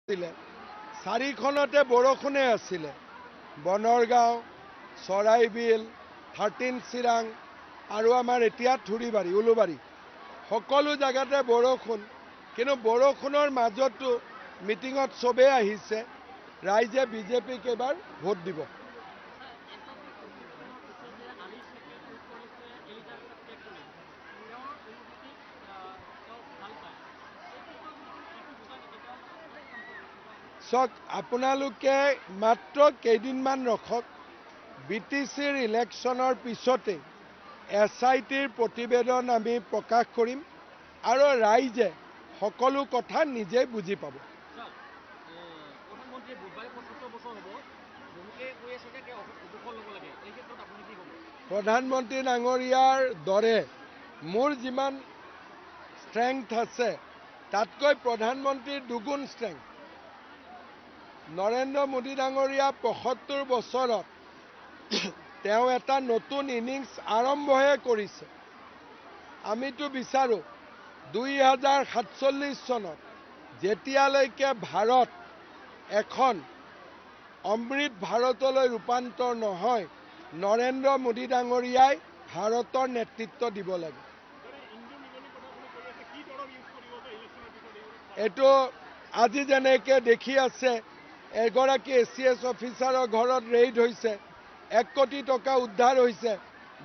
আছিলে চাৰিখনতে বৰষুণে আছিলে বনৰগাঁও চৰাইবিল 13 চিৰাং আৰু আমাৰ এতিয়া থুৰিবাৰী উলুবাৰী সকলো জায়গাতে বৰষুণ কিন্তু বৰষুণৰ মাজতো মিটিঙত সবে আহিছে ৰাইজে বিজেপিক এবাৰ ভোট দিব। চক আপোনালোকে মাত্ৰ কেইদিনমান ৰখক বিটিচিৰ ইলেকশ্যনৰ পিছতে SITৰ প্ৰতিবেদন আমি প্ৰকাশ কৰিম আৰু ৰাইজে সকলো কথা নিজে বুজি পাব। প্ৰধানমন্ত্ৰী ডাঙৰীয়াৰ দৰে মোৰ যিমান ষ্ট্ৰেংথ আছে তাতকৈ প্ৰধানমন্ত্ৰীৰ দুগুণ ষ্ট্ৰেংথ। নৰেন্দ্ৰ মোদী ডাঙৰীয়া ৭৫ বছৰত তেওঁ এটা নতুন ইনিংছ আৰম্ভহে কৰিছে। আমিতো বিচাৰোঁ 2047 চনত যেতিয়ালৈকে ভাৰত এখন অমৃত ভাৰতলৈ ৰূপান্তৰ নহয় নৰেন্দ্ৰ মোদী ডাঙৰীয়াই ভাৰতৰ নেতৃত্ব দিব লাগে। এইটো আজি যেনেকে দেখি আছে এগৰাকী ACS অফিচাৰৰ ঘৰত ৰেইড হৈছে 1 কোটি টকা উদ্ধাৰ হৈছে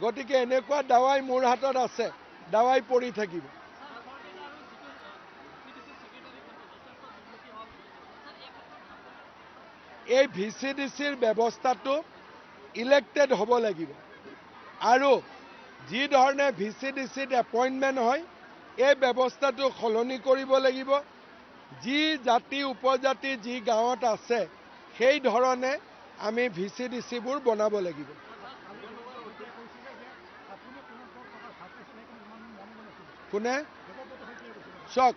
গতিকে এনেকুৱা দাৱাই মোৰ হাতত আছে দাৱাই পৰি থাকিব। এই VCDCৰ ব্যৱস্থাটো ইলেক্টেড হ'ব লাগিব আৰু যি ধৰণে VCDCত এপইণ্টমেণ্ট হয় এই ব্যৱস্থাটো সলনি কৰিব লাগিব। যি জাতি উপজাতি যি গাঁৱত আছে সেই ধৰণে আমি VCDCবোৰ বনাব লাগিব। কোনে চক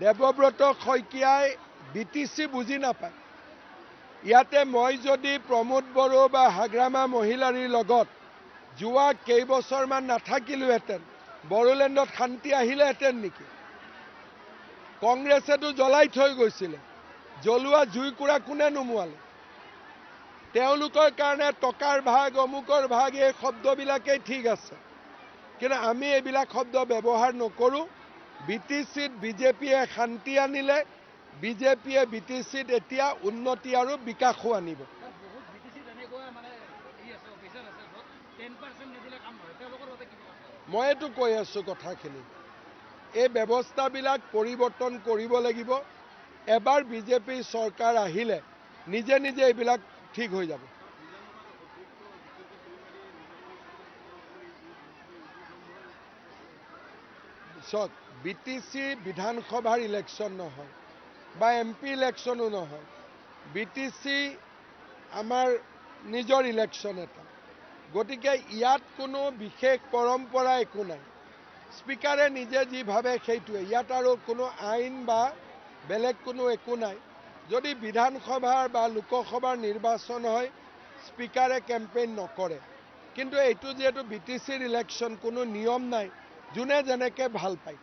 দেৱব্ৰত শইকীয়াই BTC বুজি নাপায়। ইয়াতে মই যদি প্ৰমোদ বড়ো বা হাগ্ৰামা মহিলাৰীৰ লগত যোৱা কেইবছৰমান নাথাকিলোহেঁতেন বড়োলেণ্ডত শান্তি আহিলেহেঁতেন নেকি? কংগ্ৰেছেতো জ্বলাই থৈ গৈছিলে জ্বলোৱা জুইকুৰা কোনে নুমুৱালে? তেওঁলোকৰ কাৰণে টকাৰ ভাগ অমুকৰ ভাগ এই শব্দবিলাকেই ঠিক আছে কিন্তু আমি এইবিলাক শব্দ ব্যৱহাৰ নকৰোঁ। BTCত বিজেপিয়ে শান্তি আনিলে বিজেপিয়ে BTCত এতিয়া উন্নতি আৰু বিকাশো আনিব। মইতো কৈ আছোঁ কথাখিনি এই ব্যৱস্থাবিলাক পৰিৱৰ্তন কৰিব লাগিব। এবাৰ বিজেপিৰ চৰকাৰ আহিলে নিজে নিজে এইবিলাক ঠিক হৈ যাব। চক BTC বিধানসভাৰ ইলেকশ্যন নহয় বা MP ইলেকশ্যনো নহয়। BTC আমাৰ নিজৰ ইলেকশ্যন এটা গতিকে ইয়াত কোনো বিশেষ পৰম্পৰা একো নাই। স্পীকাৰে নিজে যি ভাবে সেইটোৱে ইয়াত আৰু কোনো আইন বা বেলেগ কোনো একো নাই। যদি বিধানসভাৰ বা লোকসভাৰ নিৰ্বাচন হয় স্পীকাৰে কেম্পেইন নকৰে কিন্তু এইটো যিহেতু BTCৰ ইলেকশ্যন কোনো নিয়ম নাই যোনে যেনেকে ভাল পায়।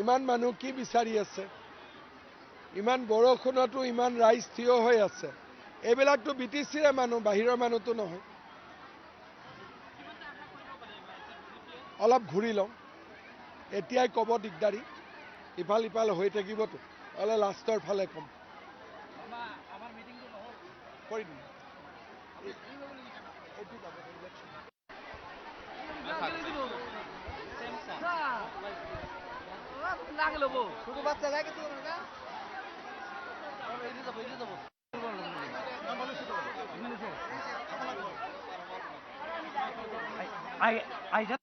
ইমান মানুহ কি বিচাৰি আছে? ইমান বৰষুণতো ইমান ৰাইজ থিয় হৈ আছে এইবিলাকতো BTCৰে মানুহ বাহিৰৰ মানুহতো নহয়। অলপ ঘূৰি লওঁ এতিয়াই ক'ব দিগদাৰী ইফাল ইফাল হৈ থাকিবতো অলপ লাষ্টৰ ফালে ক'ম কৰি দিম। I